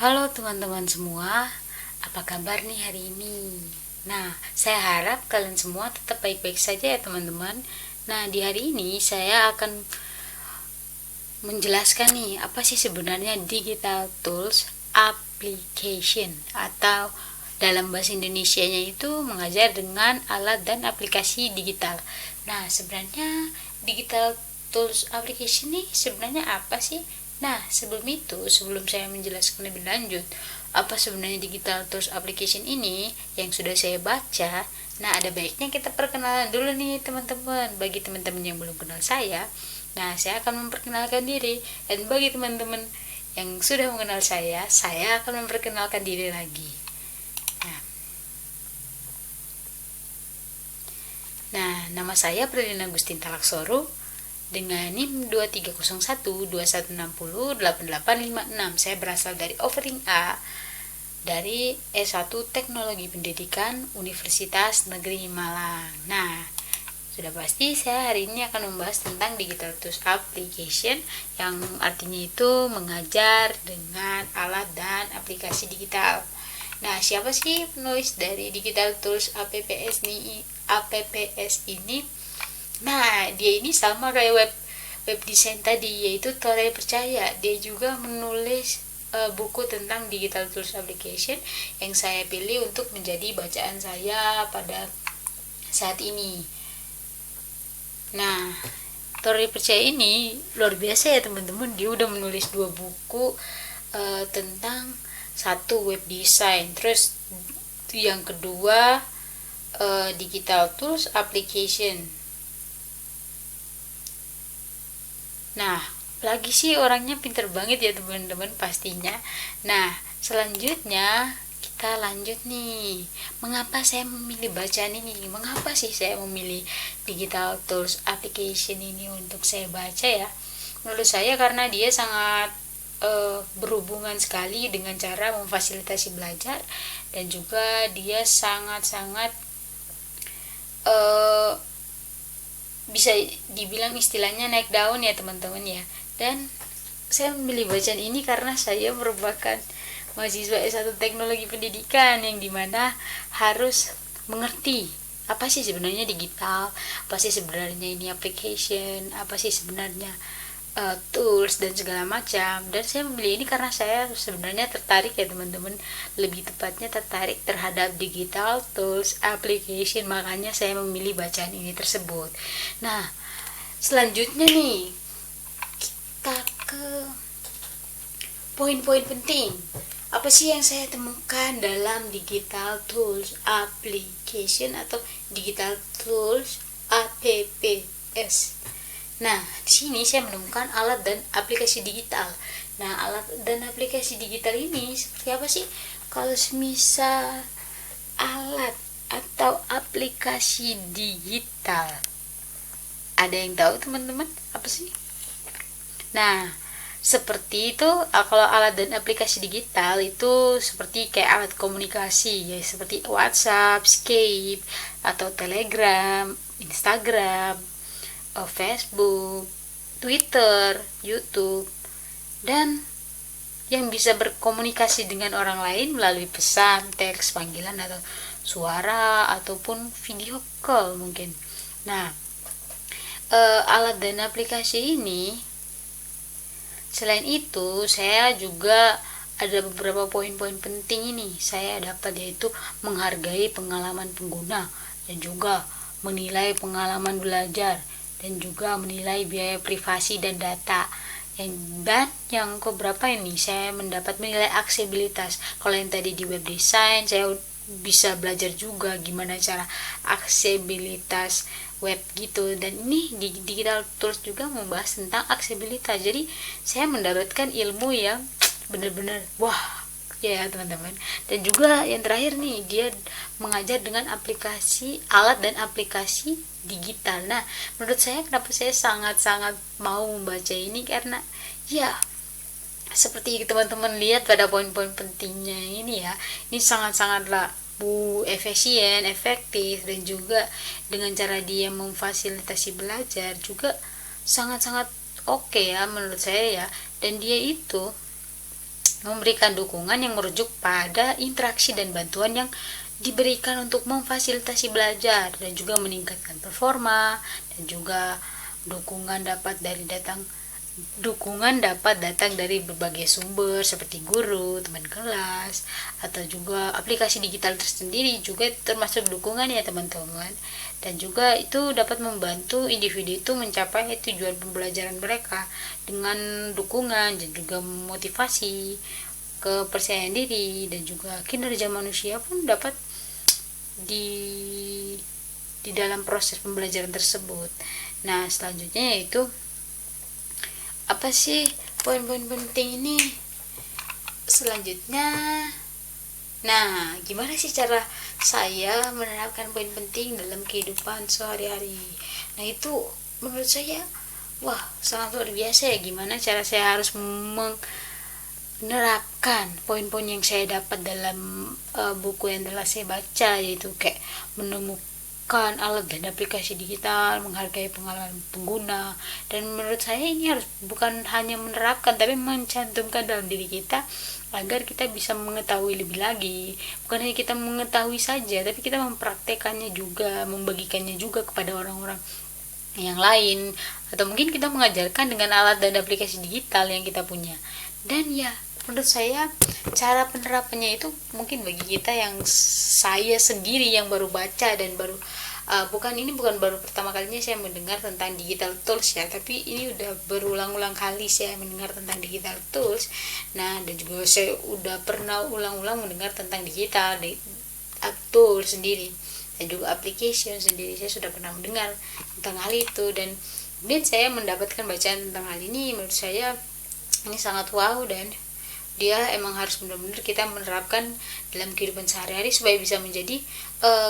Halo teman-teman semua, apa kabar nih hari ini? Nah, saya harap kalian semua tetap baik-baik saja ya teman-teman. Nah, di hari ini saya akan menjelaskan nih, apa sih sebenarnya digital tools application, atau dalam bahasa Indonesianya itu mengajar dengan alat dan aplikasi digital. Nah, sebenarnya digital tools application nih sebenarnya apa sih? Nah, sebelum saya menjelaskan lebih lanjut apa sebenarnya digital tools application ini yang sudah saya baca, nah ada baiknya kita perkenalan dulu nih teman-teman. Bagi teman-teman yang belum kenal nah saya akan memperkenalkan diri, dan bagi teman-teman yang sudah mengenal saya akan memperkenalkan diri lagi. Nah, nama saya Prilina Agustin Talaksoro dengan NIM 230121608856. Saya berasal dari Offering A dari S1 Teknologi Pendidikan Universitas Negeri Malang. Nah, sudah pasti saya hari ini akan membahas tentang digital tools application, yang artinya itu mengajar dengan alat dan aplikasi digital. Nah, siapa sih penulis dari digital tools APPS ini? Nah, dia ini sama kayak web design tadi, yaitu Tore Percaya. Dia juga menulis buku tentang digital tools application yang saya pilih untuk menjadi bacaan saya pada saat ini. Nah, Tore Percaya ini luar biasa ya teman-teman. Dia udah menulis 2 buku tentang satu web design, terus yang kedua digital tools application. Nah, lagi sih orangnya pinter banget ya teman-teman pastinya. Nah, selanjutnya kita lanjut nih. Mengapa saya memilih bacaan ini? Mengapa sih saya memilih digital tools application ini untuk saya baca ya? Menurut saya karena dia sangat berhubungan sekali dengan cara memfasilitasi belajar, dan juga dia sangat-sangat bisa dibilang istilahnya naik daun ya teman-teman ya. Dan saya memilih bacaan ini karena saya merupakan mahasiswa S1 Teknologi Pendidikan, yang dimana harus mengerti apa sih sebenarnya digital, apa sih sebenarnya ini application, apa sih sebenarnya tools dan segala macam. Dan saya memilih ini karena saya sebenarnya tertarik ya teman-teman, lebih tepatnya tertarik terhadap digital tools application, makanya saya memilih bacaan ini tersebut. Nah, selanjutnya nih kita ke poin-poin penting. Apa sih yang saya temukan dalam digital tools application atau digital tools APPS? Nah, di sini saya menemukan alat dan aplikasi digital. Nah, alat dan aplikasi digital ini seperti apa sih? Kalau semisal alat atau aplikasi digital, ada yang tahu teman-teman apa sih? Nah, seperti itu. Kalau alat dan aplikasi digital itu seperti kayak alat komunikasi ya, seperti WhatsApp, Skype, atau Telegram, Instagram, Facebook, Twitter, YouTube, dan yang bisa berkomunikasi dengan orang lain melalui pesan, teks, panggilan, atau suara, ataupun video call mungkin. Nah, alat dan aplikasi ini, selain itu saya juga ada beberapa poin-poin penting ini saya dapat, yaitu menghargai pengalaman pengguna, dan juga menilai pengalaman belajar, dan juga menilai biaya privasi dan data. Dan yang keberapa ini saya mendapat menilai aksesibilitas. Kalau yang tadi di web design, saya bisa belajar juga gimana cara aksesibilitas web gitu, dan ini di digital tools juga membahas tentang aksesibilitas. Jadi saya mendapatkan ilmu yang benar-benar wah ya teman-teman. Dan juga yang terakhir nih, dia mengajar dengan aplikasi, alat dan aplikasi digital. Nah, menurut saya kenapa saya sangat-sangat mau membaca ini, karena ya seperti teman-teman lihat pada poin-poin pentingnya ini ya, ini sangat-sangatlah efisien, efektif, dan juga dengan cara dia memfasilitasi belajar juga sangat-sangat oke ya menurut saya ya. Dan dia itu memberikan dukungan yang merujuk pada interaksi dan bantuan yang diberikan untuk memfasilitasi belajar dan juga meningkatkan performa, dan juga dukungan dapat datang dari berbagai sumber seperti guru, teman kelas, atau juga aplikasi digital tersendiri juga termasuk dukungan ya teman-teman. Dan juga itu dapat membantu individu itu mencapai tujuan pembelajaran mereka dengan dukungan dan juga motivasi, kepercayaan diri, dan juga kinerja manusia pun dapat di dalam proses pembelajaran tersebut. Nah, selanjutnya yaitu apa sih poin-poin penting ini selanjutnya. Nah, gimana sih cara saya menerapkan poin penting dalam kehidupan sehari-hari? Nah, itu menurut saya sangat luar biasa ya, gimana cara saya harus menerapkan poin-poin yang saya dapat dalam buku yang telah saya baca, yaitu kayak menemukan alat dan aplikasi digital, menghargai pengalaman pengguna. Dan menurut saya ini harus bukan hanya menerapkan tapi mencantumkan dalam diri kita agar kita bisa mengetahui lebih lagi. Bukan hanya kita mengetahui saja, tapi kita mempraktekannya juga, membagikannya juga kepada orang-orang yang lain, atau mungkin kita mengajarkan dengan alat dan aplikasi digital yang kita punya. Dan ya, menurut saya cara penerapannya itu mungkin bagi kita yang saya sendiri yang baru baca dan baru bukan baru pertama kalinya saya mendengar tentang digital tools ya, tapi ini udah berulang-ulang kali saya mendengar tentang digital tools. Nah, dan juga saya udah pernah ulang-ulang mendengar tentang digital tools sendiri dan juga application sendiri. Saya sudah pernah mendengar tentang hal itu, dan kemudian saya mendapatkan bacaan tentang hal ini. Menurut saya ini sangat wow, dan dia emang harus benar-benar kita menerapkan dalam kehidupan sehari-hari supaya bisa menjadi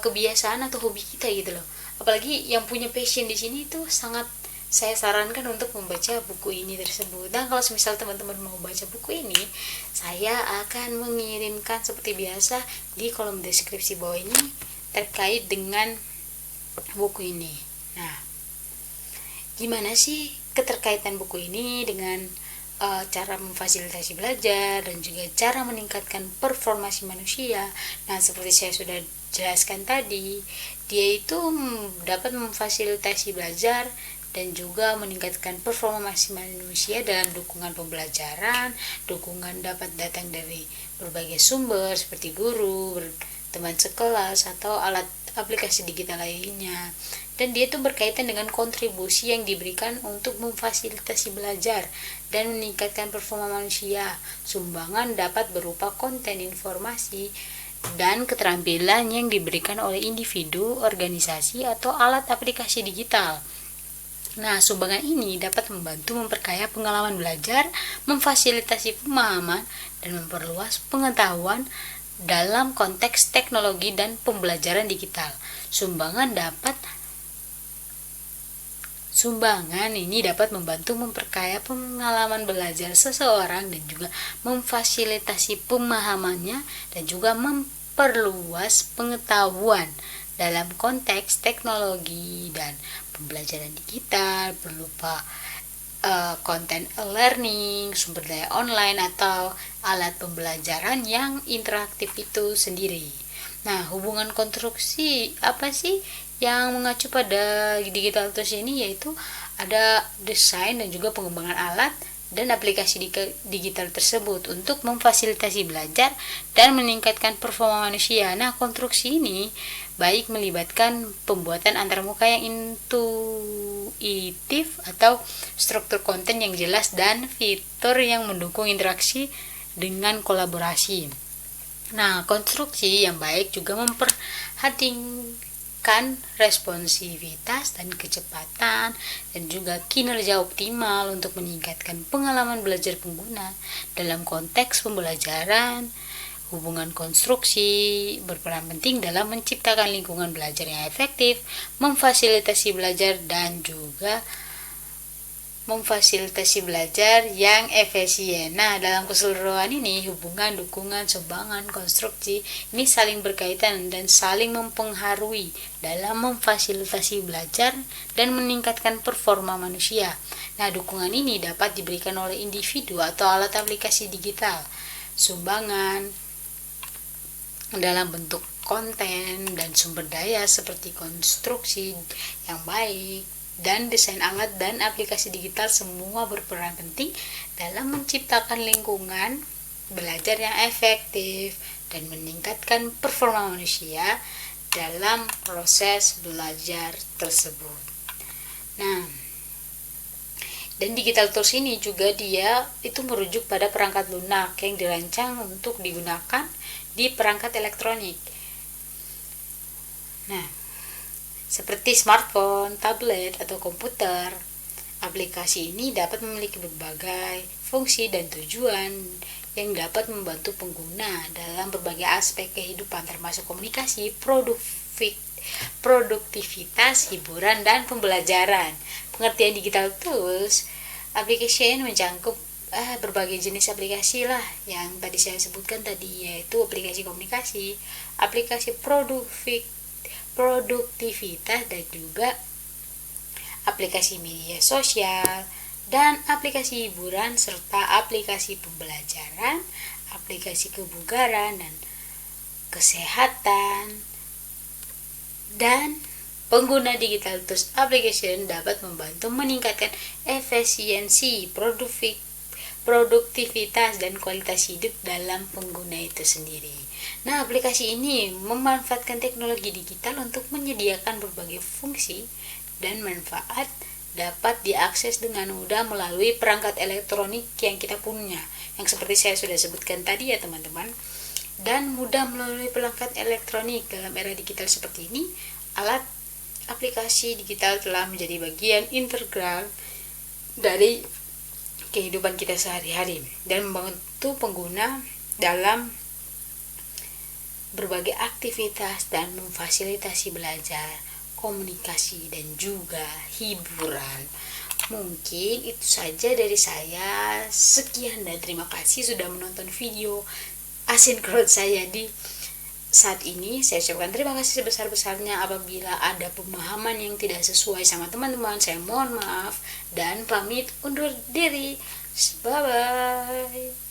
kebiasaan atau hobi kita gitu loh. Apalagi yang punya passion di sini itu sangat saya sarankan untuk membaca buku ini tersebut. Dan kalau misal teman-teman mau baca buku ini, saya akan mengirimkan seperti biasa di kolom deskripsi bawah ini terkait dengan buku ini. Nah, gimana sih keterkaitan buku ini dengan cara memfasilitasi belajar dan juga cara meningkatkan performasi manusia? Nah, seperti saya sudah jelaskan tadi, dia itu dapat memfasilitasi belajar dan juga meningkatkan performasi manusia dalam dukungan pembelajaran. Dukungan dapat datang dari berbagai sumber seperti guru, teman sekelas, atau alat aplikasi digital lainnya. Dan dia itu berkaitan dengan kontribusi yang diberikan untuk memfasilitasi belajar dan meningkatkan performa manusia. Sumbangan dapat berupa konten informasi dan keterampilan yang diberikan oleh individu, organisasi, atau alat aplikasi digital. Nah, sumbangan ini dapat membantu memperkaya pengalaman belajar, memfasilitasi pemahaman, dan memperluas pengetahuan dalam konteks teknologi dan pembelajaran digital. Sumbangan ini dapat membantu memperkaya pengalaman belajar seseorang dan juga memfasilitasi pemahamannya dan juga memperluas pengetahuan dalam konteks teknologi dan pembelajaran digital berupa konten learning, sumber daya online, atau alat pembelajaran yang interaktif itu sendiri. Nah, hubungan konstruksi apa sih yang mengacu pada digital tools ini? Yaitu ada desain dan juga pengembangan alat dan aplikasi digital tersebut untuk memfasilitasi belajar dan meningkatkan performa manusia. Nah, konstruksi ini baik melibatkan pembuatan antarmuka yang intuitif atau struktur konten yang jelas dan fitur yang mendukung interaksi dengan kolaborasi. Nah, konstruksi yang baik juga memperhatikan responsivitas dan kecepatan dan juga kinerja optimal untuk meningkatkan pengalaman belajar pengguna dalam konteks pembelajaran. Hubungan konstruksi berperan penting dalam menciptakan lingkungan belajar yang efektif, memfasilitasi belajar dan juga memfasilitasi belajar yang efisien. Nah, dalam keseluruhan ini hubungan, dukungan, sumbangan, konstruksi ini saling berkaitan dan saling mempengaruhi dalam memfasilitasi belajar dan meningkatkan performa manusia. Nah, dukungan ini dapat diberikan oleh individu atau alat aplikasi digital. sumbangan dalam bentuk konten dan sumber daya seperti konstruksi yang baik dan desain alat dan aplikasi digital semua berperan penting dalam menciptakan lingkungan belajar yang efektif dan meningkatkan performa manusia dalam proses belajar tersebut. Nah, dan digital tools ini juga dia itu merujuk pada perangkat lunak yang dirancang untuk digunakan di perangkat elektronik. Nah, seperti smartphone, tablet, atau komputer, aplikasi ini dapat memiliki berbagai fungsi dan tujuan yang dapat membantu pengguna dalam berbagai aspek kehidupan termasuk komunikasi, produktivitas, hiburan, dan pembelajaran. Pengertian digital tools, application mencakup berbagai jenis aplikasi lah yang tadi saya sebutkan tadi, yaitu aplikasi komunikasi, aplikasi produktivitas, dan juga aplikasi media sosial, dan aplikasi hiburan, serta aplikasi pembelajaran, aplikasi kebugaran dan kesehatan. Dan pengguna digital tools application dapat membantu meningkatkan efisiensi, produktivitas, dan kualitas hidup dalam pengguna itu sendiri. Nah, aplikasi ini memanfaatkan teknologi digital untuk menyediakan berbagai fungsi dan manfaat dapat diakses dengan mudah melalui perangkat elektronik yang kita punya, yang seperti saya sudah sebutkan tadi ya teman-teman. Dan mudah melalui perangkat elektronik dalam era digital seperti ini, alat aplikasi digital telah menjadi bagian integral dari kehidupan kita sehari-hari dan membantu pengguna dalam berbagai aktivitas dan memfasilitasi belajar, komunikasi, dan juga hiburan. Mungkin itu saja dari saya. Sekian dan terima kasih sudah menonton video asinkron saya di saat ini. Saya ucapkan terima kasih sebesar-besarnya. Apabila ada pemahaman yang tidak sesuai sama teman-teman, saya mohon maaf dan pamit undur diri. Bye bye.